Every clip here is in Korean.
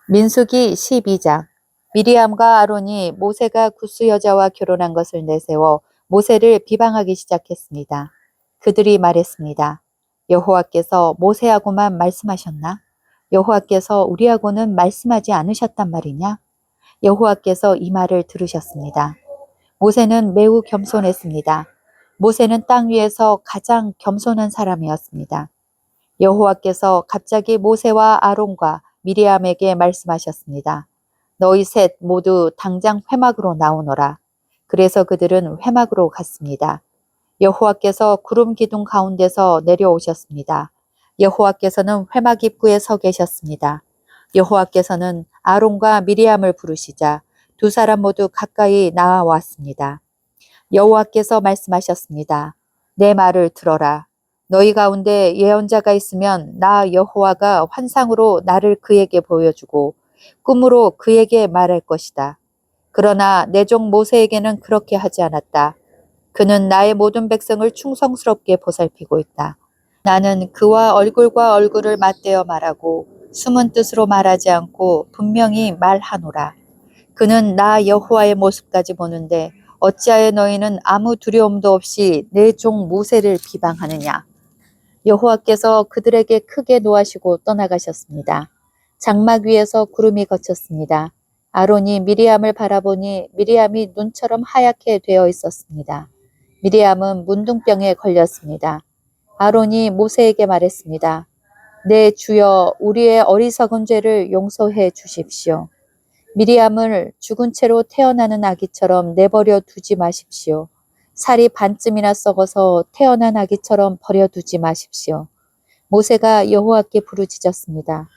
민수기 12장. 미리암과 아론이 모세가 구스 여자와 결혼한 것을 내세워 모세를 비방하기 시작했습니다. 그들이 말했습니다. 여호와께서 모세하고만 말씀하셨나? 여호와께서 우리하고는 말씀하지 않으셨단 말이냐? 여호와께서 이 말을 들으셨습니다. 모세는 매우 겸손했습니다. 모세는 땅 위에서 가장 겸손한 사람이었습니다. 여호와께서 갑자기 모세와 아론과 미리암에게 말씀하셨습니다. 너희 셋 모두 당장 회막으로 나오너라. 그래서 그들은 회막으로 갔습니다. 여호와께서 구름 기둥 가운데서 내려오셨습니다. 여호와께서는 회막 입구에 서 계셨습니다. 여호와께서는 아론과 미리암을 부르시자 두 사람 모두 가까이 나아왔습니다. 여호와께서 말씀하셨습니다. 내 말을 들어라. 너희 가운데 예언자가 있으면 나 여호와가 환상으로 나를 그에게 보여주고 꿈으로 그에게 말할 것이다. 그러나 내 종 모세에게는 그렇게 하지 않았다. 그는 나의 모든 백성을 충성스럽게 보살피고 있다. 나는 그와 얼굴과 얼굴을 맞대어 말하고 숨은 뜻으로 말하지 않고 분명히 말하노라. 그는 나 여호와의 모습까지 보는데 어찌하여 너희는 아무 두려움도 없이 내 종 모세를 비방하느냐. 여호와께서 그들에게 크게 노하시고 떠나가셨습니다. 장막 위에서 구름이 걷혔습니다. 아론이 미리암을 바라보니 미리암이 눈처럼 하얗게 되어 있었습니다. 미리암은 문둥병에 걸렸습니다. 아론이 모세에게 말했습니다. 내 주여, 우리의 어리석은 죄를 용서해 주십시오. 미리암을 죽은 채로 태어나는 아기처럼 내버려 두지 마십시오. 살이 반쯤이나 썩어서 태어난 아기처럼 버려두지 마십시오. 모세가 여호와께 부르짖었습니다.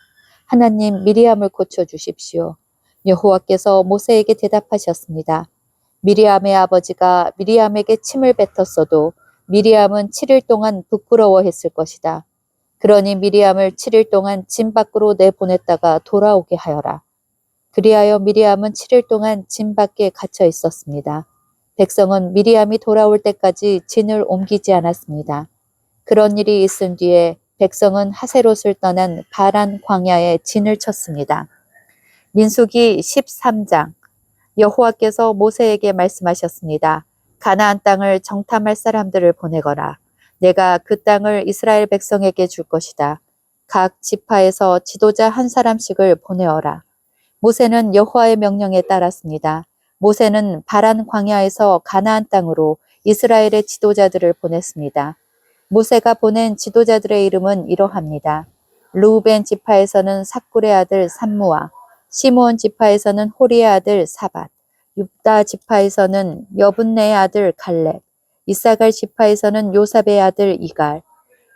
하나님, 미리암을 고쳐주십시오. 여호와께서 모세에게 대답하셨습니다. 미리암의 아버지가 미리암에게 침을 뱉었어도 미리암은 7일 동안 부끄러워했을 것이다. 그러니 미리암을 7일 동안 진 밖으로 내보냈다가 돌아오게 하여라. 그리하여 미리암은 7일 동안 진 밖에 갇혀 있었습니다. 백성은 미리암이 돌아올 때까지 진을 옮기지 않았습니다. 그런 일이 있은 뒤에 백성은 하세롯을 떠난 바란 광야에 진을 쳤습니다. 민수기 13장. 여호와께서 모세에게 말씀하셨습니다. 가나안 땅을 정탐할 사람들을 보내거라. 내가 그 땅을 이스라엘 백성에게 줄 것이다. 각 지파에서 지도자 한 사람씩을 보내어라. 모세는 여호와의 명령에 따랐습니다. 모세는 바란 광야에서 가나안 땅으로 이스라엘의 지도자들을 보냈습니다. 모세가 보낸 지도자들의 이름은 이러합니다. 르우벤 지파에서는 삭굴의 아들 삼무아, 시므온 지파에서는 호리의 아들 사밧, 유다 지파에서는 여분네의 아들 갈렙, 이사갈 지파에서는 요삽의 아들 이갈,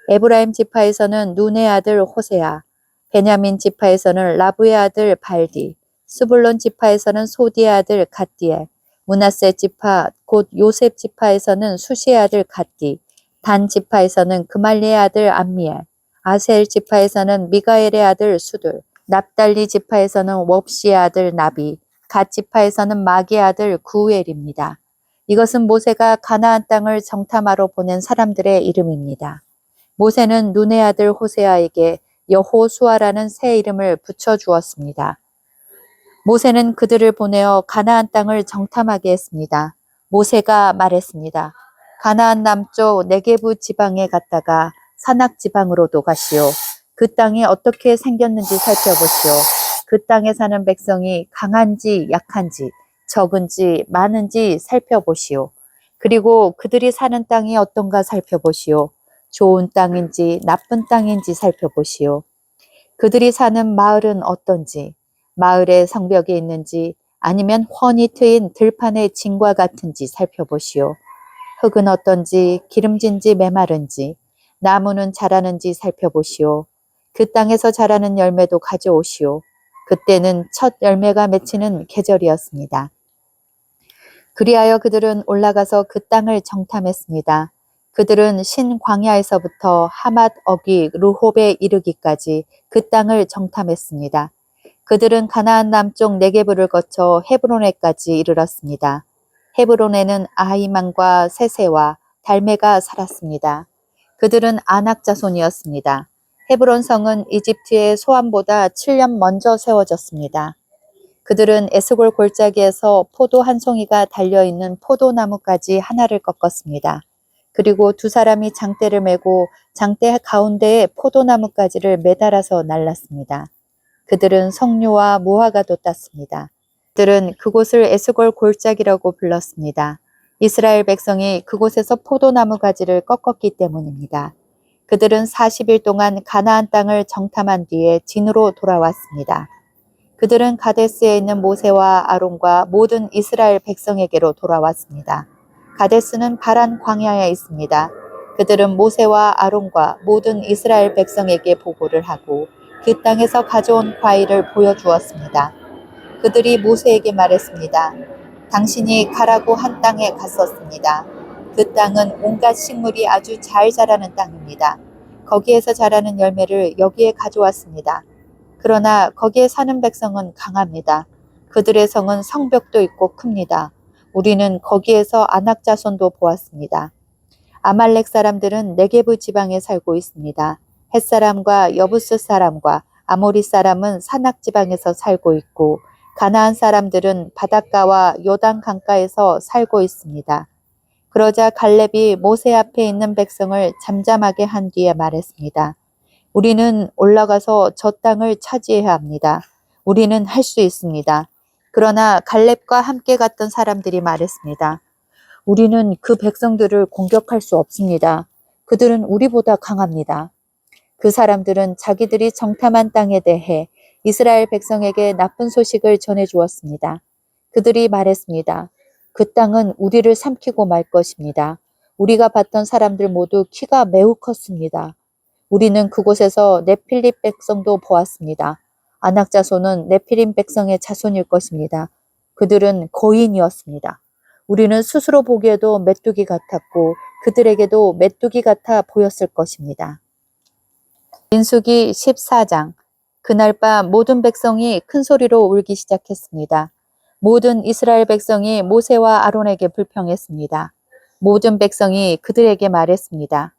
에브라임 지파에서는 눈의 아들 호세아, 베냐민 지파에서는 라부의 아들 발디, 스불론 지파에서는 소디의 아들 갓디엘, 므낫세 지파 곧 요셉 지파에서는 수시의 아들 갓디, 단 지파에서는 그말리의 아들 암미엘, 아셀 지파에서는 미가엘의 아들 수둘, 납달리 지파에서는 웁시의 아들 나비, 갓 지파에서는 마기의 아들 구엘입니다. 이것은 모세가 가나안 땅을 정탐하러 보낸 사람들의 이름입니다. 모세는 눈의 아들 호세아에게 여호수아라는 새 이름을 붙여주었습니다. 모세는 그들을 보내어 가나안 땅을 정탐하게 했습니다. 모세가 말했습니다. 가나안 남쪽 네게부 지방에 갔다가 산악 지방으로도 가시오. 그 땅이 어떻게 생겼는지 살펴보시오. 그 땅에 사는 백성이 강한지 약한지 적은지 많은지 살펴보시오. 그리고 그들이 사는 땅이 어떤가 살펴보시오. 좋은 땅인지 나쁜 땅인지 살펴보시오. 그들이 사는 마을은 어떤지, 마을에 성벽이 있는지 아니면 훤히 트인 들판의 진과 같은지 살펴보시오. 흙은 어떤지 기름진지 메마른지 나무는 자라는지 살펴보시오. 그 땅에서 자라는 열매도 가져오시오. 그때는 첫 열매가 맺히는 계절이었습니다. 그리하여 그들은 올라가서 그 땅을 정탐했습니다. 그들은 신광야에서부터 하맛 어기 르홉에 이르기까지 그 땅을 정탐했습니다. 그들은 가나안 남쪽 네게부를 거쳐 헤브론에까지 이르렀습니다. 헤브론에는 아히만과 세세와 달메가 살았습니다. 그들은 아낙 자손이었습니다. 헤브론 성은 이집트의 소암보다 7년 먼저 세워졌습니다. 그들은 에스골 골짜기에서 포도 한 송이가 달려있는 포도나무까지 하나를 꺾었습니다. 그리고 두 사람이 장대를 메고 장대 가운데에 포도나무까지를 매달아서 날랐습니다. 그들은 석류와 무화과도 땄습니다. 그들은 그곳을 에스골 골짜기라고 불렀습니다. 이스라엘 백성이 그곳에서 포도나무 가지를 꺾었기 때문입니다. 그들은 40일 동안 가나안 땅을 정탐한 뒤에 진으로 돌아왔습니다. 그들은 가데스에 있는 모세와 아론과 모든 이스라엘 백성에게로 돌아왔습니다. 가데스는 바란 광야에 있습니다. 그들은 모세와 아론과 모든 이스라엘 백성에게 보고를 하고 그 땅에서 가져온 과일을 보여주었습니다. 그들이 모세에게 말했습니다. 당신이 가라고 한 땅에 갔었습니다. 그 땅은 온갖 식물이 아주 잘 자라는 땅입니다. 거기에서 자라는 열매를 여기에 가져왔습니다. 그러나 거기에 사는 백성은 강합니다. 그들의 성은 성벽도 있고 큽니다. 우리는 거기에서 아낙 자손도 보았습니다. 아말렉 사람들은 네게브 지방에 살고 있습니다. 헷 사람과 여부스 사람과 아모리 사람은 산악 지방에서 살고 있고 가나안 사람들은 바닷가와 요단 강가에서 살고 있습니다. 그러자 갈렙이 모세 앞에 있는 백성을 잠잠하게 한 뒤에 말했습니다. 우리는 올라가서 저 땅을 차지해야 합니다. 우리는 할 수 있습니다. 그러나 갈렙과 함께 갔던 사람들이 말했습니다. 우리는 그 백성들을 공격할 수 없습니다. 그들은 우리보다 강합니다. 그 사람들은 자기들이 정탐한 땅에 대해 이스라엘 백성에게 나쁜 소식을 전해주었습니다. 그들이 말했습니다. 그 땅은 우리를 삼키고 말 것입니다. 우리가 봤던 사람들 모두 키가 매우 컸습니다. 우리는 그곳에서 네필립 백성도 보았습니다. 아낙 자손은 네필림 백성의 자손일 것입니다. 그들은 거인이었습니다. 우리는 스스로 보기에도 메뚜기 같았고 그들에게도 메뚜기 같아 보였을 것입니다. 민수기 14장. 그날 밤 모든 백성이 큰 소리로 울기 시작했습니다. 모든 이스라엘 백성이 모세와 아론에게 불평했습니다. 모든 백성이 그들에게 말했습니다.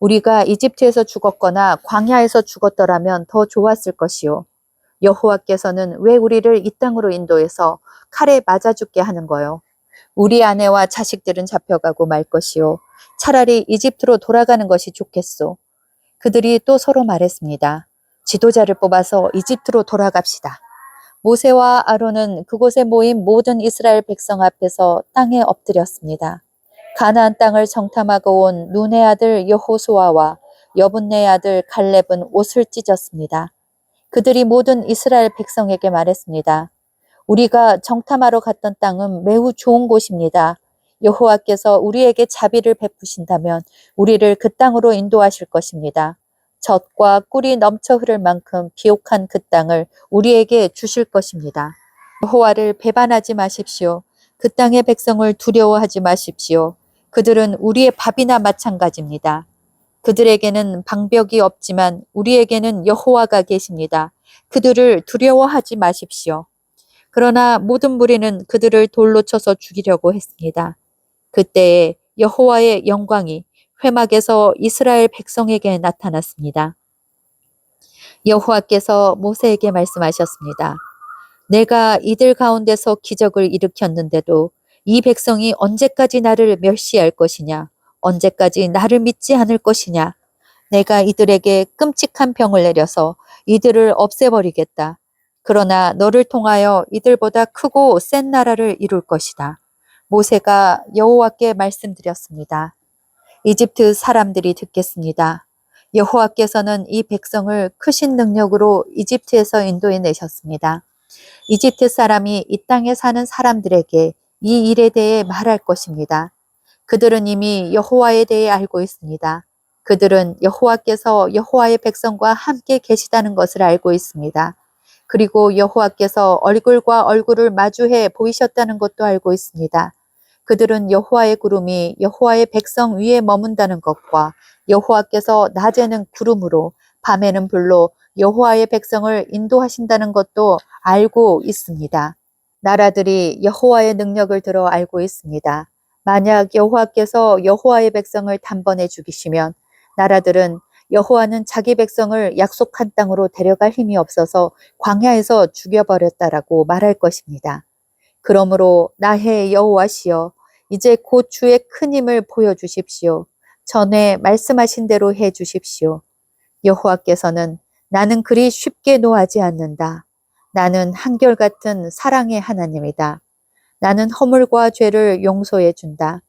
우리가 이집트에서 죽었거나 광야에서 죽었더라면 더 좋았을 것이요. 여호와께서는 왜 우리를 이 땅으로 인도해서 칼에 맞아 죽게 하는 거요? 우리 아내와 자식들은 잡혀가고 말 것이요. 차라리 이집트로 돌아가는 것이 좋겠소. 그들이 또 서로 말했습니다. 지도자를 뽑아서 이집트로 돌아갑시다. 모세와 아론은 그곳에 모인 모든 이스라엘 백성 앞에서 땅에 엎드렸습니다. 가나안 땅을 정탐하고 온 눈의 아들 여호수아와 여분네의 아들 갈렙은 옷을 찢었습니다. 그들이 모든 이스라엘 백성에게 말했습니다. 우리가 정탐하러 갔던 땅은 매우 좋은 곳입니다. 여호와께서 우리에게 자비를 베푸신다면 우리를 그 땅으로 인도하실 것입니다. 젖과 꿀이 넘쳐 흐를 만큼 비옥한 그 땅을 우리에게 주실 것입니다. 여호와를 배반하지 마십시오. 그 땅의 백성을 두려워하지 마십시오. 그들은 우리의 밥이나 마찬가지입니다. 그들에게는 방벽이 없지만 우리에게는 여호와가 계십니다. 그들을 두려워하지 마십시오. 그러나 모든 무리는 그들을 돌로 쳐서 죽이려고 했습니다. 그때에 여호와의 영광이 회막에서 이스라엘 백성에게 나타났습니다. 여호와께서 모세에게 말씀하셨습니다. 내가 이들 가운데서 기적을 일으켰는데도 이 백성이 언제까지 나를 멸시할 것이냐? 언제까지 나를 믿지 않을 것이냐? 내가 이들에게 끔찍한 병을 내려서 이들을 없애버리겠다. 그러나 너를 통하여 이들보다 크고 센 나라를 이룰 것이다. 모세가 여호와께 말씀드렸습니다. 이집트 사람들이 듣겠습니다. 여호와께서는 이 백성을 크신 능력으로 이집트에서 인도해 내셨습니다. 이집트 사람이 이 땅에 사는 사람들에게 이 일에 대해 말할 것입니다. 그들은 이미 여호와에 대해 알고 있습니다. 그들은 여호와께서 여호와의 백성과 함께 계시다는 것을 알고 있습니다. 그리고 여호와께서 얼굴과 얼굴을 마주해 보이셨다는 것도 알고 있습니다. 그들은 여호와의 구름이 여호와의 백성 위에 머문다는 것과 여호와께서 낮에는 구름으로 밤에는 불로 여호와의 백성을 인도하신다는 것도 알고 있습니다. 나라들이 여호와의 능력을 들어 알고 있습니다. 만약 여호와께서 여호와의 백성을 단번에 죽이시면 나라들은 여호와는 자기 백성을 약속한 땅으로 데려갈 힘이 없어서 광야에서 죽여버렸다라고 말할 것입니다. 그러므로 나의 여호와시여, 이제 곧 주의 큰 힘을 보여주십시오. 전에 말씀하신 대로 해 주십시오. 여호와께서는 나는 그리 쉽게 노하지 않는다. 나는 한결같은 사랑의 하나님이다. 나는 허물과 죄를 용서해 준다.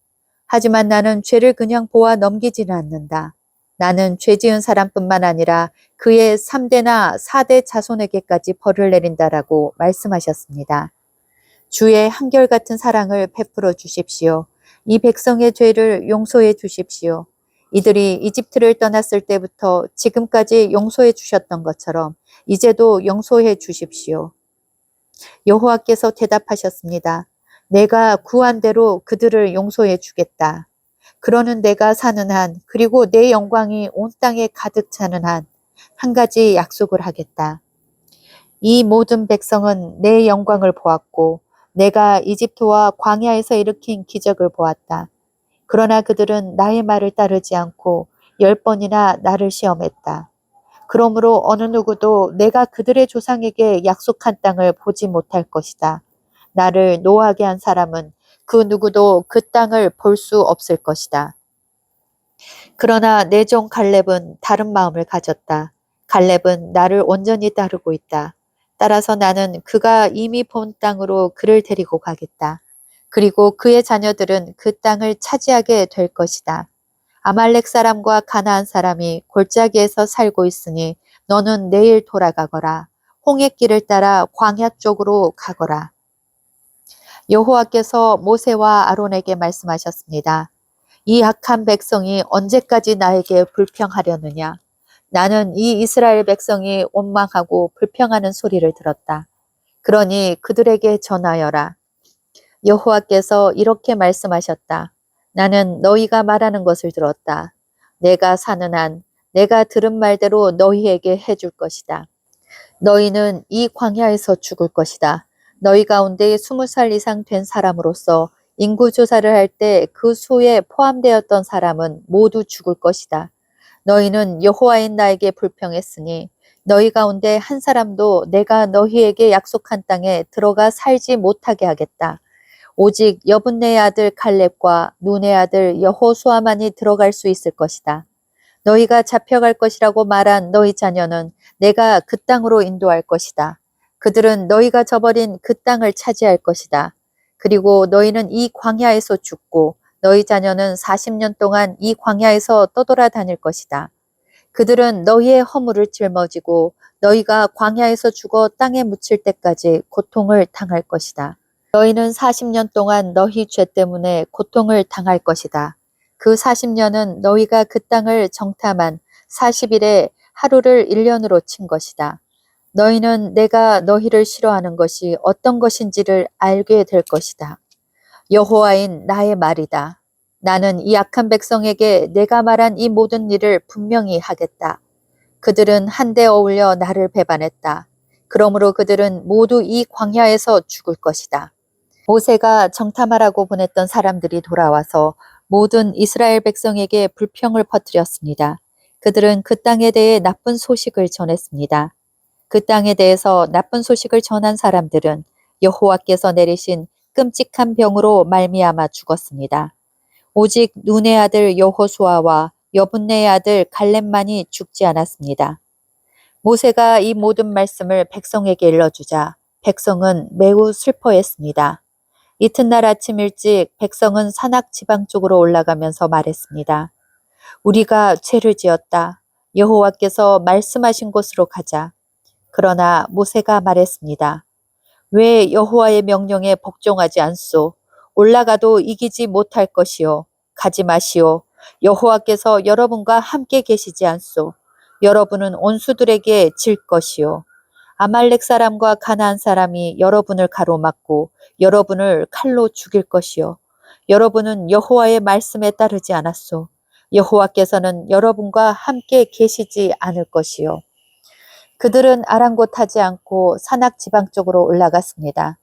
하지만 나는 죄를 그냥 보아 넘기지는 않는다. 나는 죄 지은 사람뿐만 아니라 그의 3대나 4대 자손에게까지 벌을 내린다라고 말씀하셨습니다. 주의 한결같은 사랑을 베풀어 주십시오. 이 백성의 죄를 용서해 주십시오. 이들이 이집트를 떠났을 때부터 지금까지 용서해 주셨던 것처럼 이제도 용서해 주십시오. 여호와께서 대답하셨습니다. 내가 구한 대로 그들을 용서해 주겠다. 그러는 내가 사는 한, 그리고 내 영광이 온 땅에 가득 차는 한, 한 가지 약속을 하겠다. 이 모든 백성은 내 영광을 보았고 내가 이집트와 광야에서 일으킨 기적을 보았다. 그러나 그들은 나의 말을 따르지 않고 10번이나 나를 시험했다. 그러므로 어느 누구도 내가 그들의 조상에게 약속한 땅을 보지 못할 것이다. 나를 노하게 한 사람은 그 누구도 그 땅을 볼 수 없을 것이다. 그러나 내 종 갈렙은 다른 마음을 가졌다. 갈렙은 나를 온전히 따르고 있다. 따라서 나는 그가 이미 본 땅으로 그를 데리고 가겠다. 그리고 그의 자녀들은 그 땅을 차지하게 될 것이다. 아말렉 사람과 가나안 사람이 골짜기에서 살고 있으니 너는 내일 돌아가거라. 홍해길을 따라 광야 쪽으로 가거라. 여호와께서 모세와 아론에게 말씀하셨습니다. 이 악한 백성이 언제까지 나에게 불평하려느냐? 나는 이 이스라엘 백성이 원망하고 불평하는 소리를 들었다. 그러니 그들에게 전하여라. 여호와께서 이렇게 말씀하셨다. 나는 너희가 말하는 것을 들었다. 내가 사는 한 내가 들은 말대로 너희에게 해줄 것이다. 너희는 이 광야에서 죽을 것이다. 너희 가운데 20살 이상 된 사람으로서 인구 조사를 할 때 그 수에 포함되었던 사람은 모두 죽을 것이다. 너희는 여호와인 나에게 불평했으니 너희 가운데 한 사람도 내가 너희에게 약속한 땅에 들어가 살지 못하게 하겠다. 오직 여분네의 아들 갈렙과 눈의 아들 여호수아만이 들어갈 수 있을 것이다. 너희가 잡혀갈 것이라고 말한 너희 자녀는 내가 그 땅으로 인도할 것이다. 그들은 너희가 저버린 그 땅을 차지할 것이다. 그리고 너희는 이 광야에서 죽고 너희 자녀는 40년 동안 이 광야에서 떠돌아다닐 것이다. 그들은 너희의 허물을 짊어지고 너희가 광야에서 죽어 땅에 묻힐 때까지 고통을 당할 것이다. 너희는 40년 동안 너희 죄 때문에 고통을 당할 것이다. 그 40년은 너희가 그 땅을 정탐한 40일에 하루를 1년으로 친 것이다. 너희는 내가 너희를 싫어하는 것이 어떤 것인지를 알게 될 것이다. 여호와인 나의 말이다. 나는 이 악한 백성에게 내가 말한 이 모든 일을 분명히 하겠다. 그들은 한데 어울려 나를 배반했다. 그러므로 그들은 모두 이 광야에서 죽을 것이다. 모세가 정탐하라고 보냈던 사람들이 돌아와서 모든 이스라엘 백성에게 불평을 퍼뜨렸습니다. 그들은 그 땅에 대해 나쁜 소식을 전했습니다. 그 땅에 대해서 나쁜 소식을 전한 사람들은 여호와께서 내리신 끔찍한 병으로 말미암아 죽었습니다. 오직 눈의 아들 여호수아와 여분네의 아들 갈렙만이 죽지 않았습니다. 모세가 이 모든 말씀을 백성에게 일러주자 백성은 매우 슬퍼했습니다. 이튿날 아침 일찍 백성은 산악 지방 쪽으로 올라가면서 말했습니다. 우리가 죄를 지었다. 여호와께서 말씀하신 곳으로 가자. 그러나 모세가 말했습니다. 왜 여호와의 명령에 복종하지 않소? 올라가도 이기지 못할 것이요. 가지 마시오. 여호와께서 여러분과 함께 계시지 않소. 여러분은 온수들에게 질 것이요. 아말렉 사람과 가나안 사람이 여러분을 가로막고 여러분을 칼로 죽일 것이요. 여러분은 여호와의 말씀에 따르지 않았소. 여호와께서는 여러분과 함께 계시지 않을 것이요. 그들은 아랑곳하지 않고 산악 지방 쪽으로 올라갔습니다.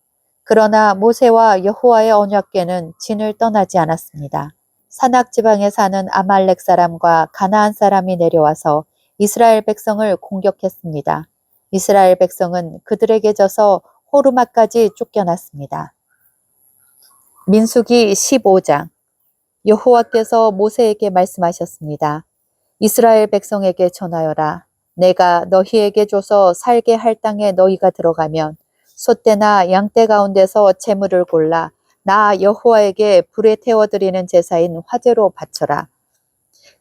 그러나 모세와 여호와의 언약궤는 진을 떠나지 않았습니다. 산악 지방에 사는 아말렉 사람과 가나안 사람이 내려와서 이스라엘 백성을 공격했습니다. 이스라엘 백성은 그들에게 져서 호르마까지 쫓겨났습니다. 민수기 15장. 여호와께서 모세에게 말씀하셨습니다. 이스라엘 백성에게 전하여라. 내가 너희에게 줘서 살게 할 땅에 너희가 들어가면 소떼나 양떼 가운데서 제물을 골라 나 여호와에게 불에 태워드리는 제사인 화제로 바쳐라.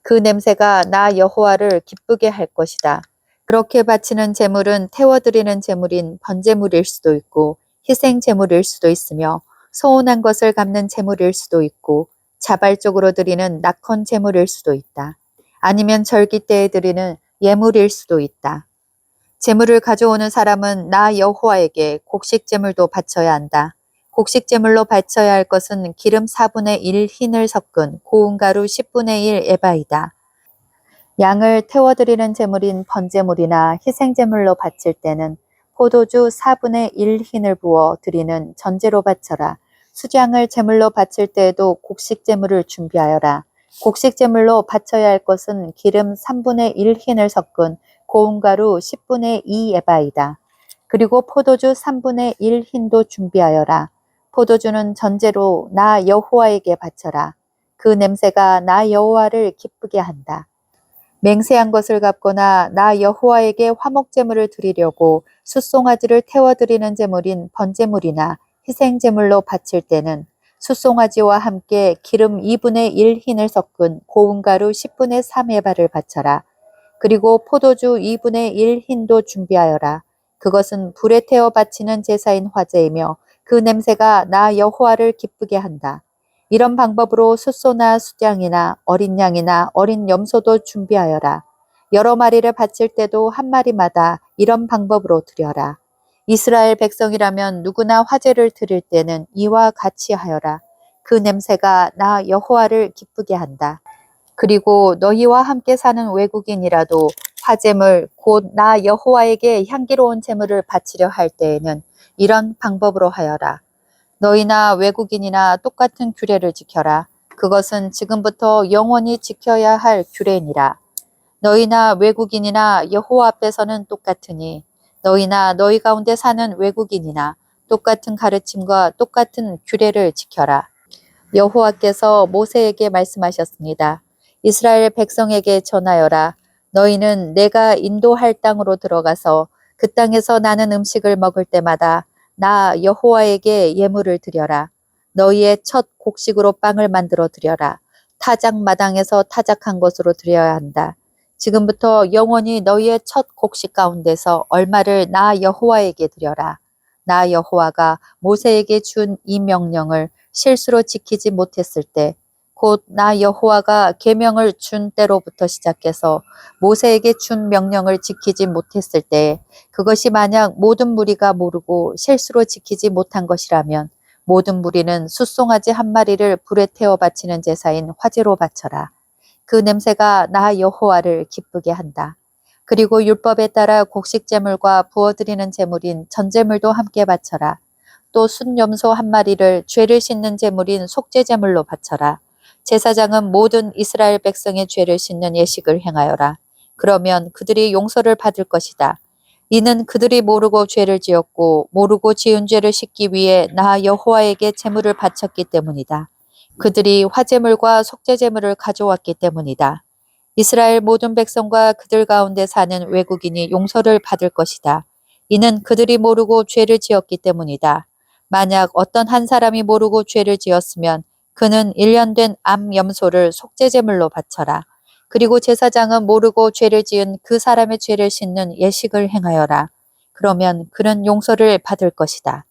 그 냄새가 나 여호와를 기쁘게 할 것이다. 그렇게 바치는 제물은 태워드리는 제물인 번제물일 수도 있고 희생 제물일 수도 있으며 서운한 것을 갚는 제물일 수도 있고 자발적으로 드리는 낙헌 제물일 수도 있다. 아니면 절기 때에 드리는 예물일 수도 있다. 제물을 가져오는 사람은 나 여호와에게 곡식 제물도 바쳐야 한다. 곡식 제물로 바쳐야 할 것은 기름 4분의 1 흰을 섞은 고운 가루 10분의 1 에바이다. 양을 태워드리는 제물인 번제물이나 희생제물로 바칠 때는 포도주 4분의 1 흰을 부어 드리는 전제로 바쳐라. 수장을 제물로 바칠 때에도 곡식 제물을 준비하여라. 곡식 제물로 바쳐야 할 것은 기름 3분의 1 흰을 섞은 고운 가루 10분의 2 에바이다. 그리고 포도주 3분의 1 흰도 준비하여라. 포도주는 전제로 나 여호와에게 바쳐라. 그 냄새가 나 여호와를 기쁘게 한다. 맹세한 것을 갚거나 나 여호와에게 화목제물을 드리려고 숫송아지를 태워드리는 제물인 번제물이나 희생제물로 바칠 때는 숫송아지와 함께 기름 2분의 1 흰을 섞은 고운 가루 10분의 3 에바를 바쳐라. 그리고 포도주 2분의 1 흰도 준비하여라. 그것은 불에 태워 바치는 제사인 화제이며 그 냄새가 나 여호와를 기쁘게 한다. 이런 방법으로 숫소나 숫양이나 어린 양이나 어린 염소도 준비하여라. 여러 마리를 바칠 때도 한 마리마다 이런 방법으로 드려라. 이스라엘 백성이라면 누구나 화제를 드릴 때는 이와 같이 하여라. 그 냄새가 나 여호와를 기쁘게 한다. 그리고 너희와 함께 사는 외국인이라도 화제물 곧 나 여호와에게 향기로운 제물을 바치려 할 때에는 이런 방법으로 하여라. 너희나 외국인이나 똑같은 규례를 지켜라. 그것은 지금부터 영원히 지켜야 할 규례니라. 너희나 외국인이나 여호와 앞에서는 똑같으니 너희나 너희 가운데 사는 외국인이나 똑같은 가르침과 똑같은 규례를 지켜라. 여호와께서 모세에게 말씀하셨습니다. 이스라엘 백성에게 전하여라. 너희는 내가 인도할 땅으로 들어가서 그 땅에서 나는 음식을 먹을 때마다 나 여호와에게 예물을 드려라. 너희의 첫 곡식으로 빵을 만들어 드려라. 타작 마당에서 타작한 것으로 드려야 한다. 지금부터 영원히 너희의 첫 곡식 가운데서 얼마를 나 여호와에게 드려라. 나 여호와가 모세에게 준 이 명령을 실수로 지키지 못했을 때 곧 나 여호와가 계명을 준 때로부터 시작해서 모세에게 준 명령을 지키지 못했을 때 그것이 만약 모든 무리가 모르고 실수로 지키지 못한 것이라면 모든 무리는 숫송아지 한 마리를 불에 태워 바치는 제사인 화제로 바쳐라. 그 냄새가 나 여호와를 기쁘게 한다. 그리고 율법에 따라 곡식 제물과 부어드리는 제물인 전제물도 함께 바쳐라. 또 순염소 한 마리를 죄를 씻는 제물인 속죄 제물로 바쳐라. 제사장은 모든 이스라엘 백성의 죄를 씻는 예식을 행하여라. 그러면 그들이 용서를 받을 것이다. 이는 그들이 모르고 죄를 지었고 모르고 지은 죄를 씻기 위해 나 여호와에게 제물을 바쳤기 때문이다. 그들이 화제물과 속죄 제물을 가져왔기 때문이다. 이스라엘 모든 백성과 그들 가운데 사는 외국인이 용서를 받을 것이다. 이는 그들이 모르고 죄를 지었기 때문이다. 만약 어떤 한 사람이 모르고 죄를 지었으면 그는 1년 된 암 염소를 속죄제물로 바쳐라. 그리고 제사장은 모르고 죄를 지은 그 사람의 죄를 씻는 예식을 행하여라. 그러면 그는 용서를 받을 것이다.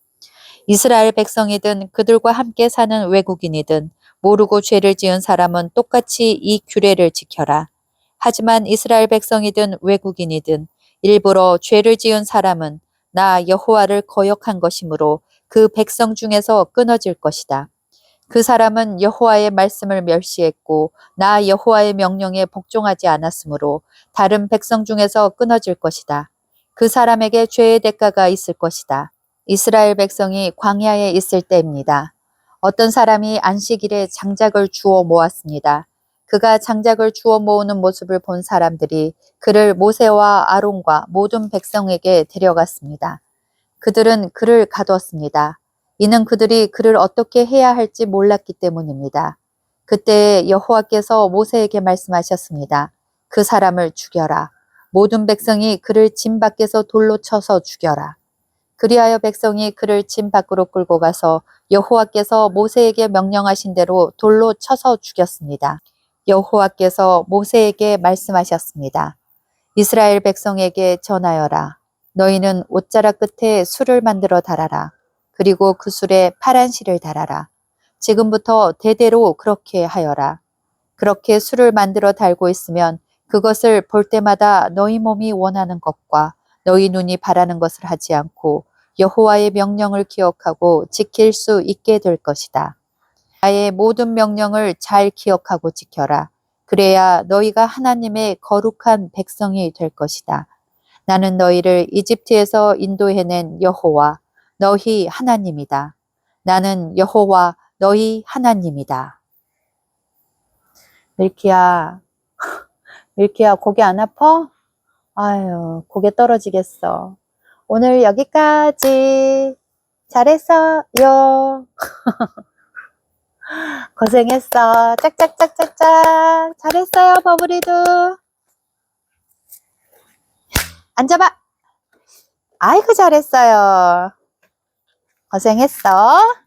이스라엘 백성이든 그들과 함께 사는 외국인이든 모르고 죄를 지은 사람은 똑같이 이 규례를 지켜라. 하지만 이스라엘 백성이든 외국인이든 일부러 죄를 지은 사람은 나 여호와를 거역한 것이므로 그 백성 중에서 끊어질 것이다. 그 사람은 여호와의 말씀을 멸시했고 나 여호와의 명령에 복종하지 않았으므로 다른 백성 중에서 끊어질 것이다. 그 사람에게 죄의 대가가 있을 것이다. 이스라엘 백성이 광야에 있을 때입니다. 어떤 사람이 안식일에 장작을 주워 모았습니다. 그가 장작을 주워 모으는 모습을 본 사람들이 그를 모세와 아론과 모든 백성에게 데려갔습니다. 그들은 그를 가두었습니다. 이는 그들이 그를 어떻게 해야 할지 몰랐기 때문입니다. 그때 여호와께서 모세에게 말씀하셨습니다. 그 사람을 죽여라. 모든 백성이 그를 진 밖에서 돌로 쳐서 죽여라. 그리하여 백성이 그를 진 밖으로 끌고 가서 여호와께서 모세에게 명령하신 대로 돌로 쳐서 죽였습니다. 여호와께서 모세에게 말씀하셨습니다. 이스라엘 백성에게 전하여라. 너희는 옷자락 끝에 술을 만들어 달아라. 그리고 그 술에 파란 실을 달아라. 지금부터 대대로 그렇게 하여라. 그렇게 술을 만들어 달고 있으면 그것을 볼 때마다 너희 몸이 원하는 것과 너희 눈이 바라는 것을 하지 않고 여호와의 명령을 기억하고 지킬 수 있게 될 것이다. 나의 모든 명령을 잘 기억하고 지켜라. 그래야 너희가 하나님의 거룩한 백성이 될 것이다. 나는 너희를 이집트에서 인도해낸 여호와, 너희 하나님이다. 나는 여호와, 너희 하나님이다. 밀키야, 밀키야, 고개 안 아파? 아유, 고개 떨어지겠어. 오늘 여기까지. 잘했어요. 고생했어. 짝짝짝짝짝. 잘했어요, 버블이도. 앉아봐. 아이고, 잘했어요. 고생했어.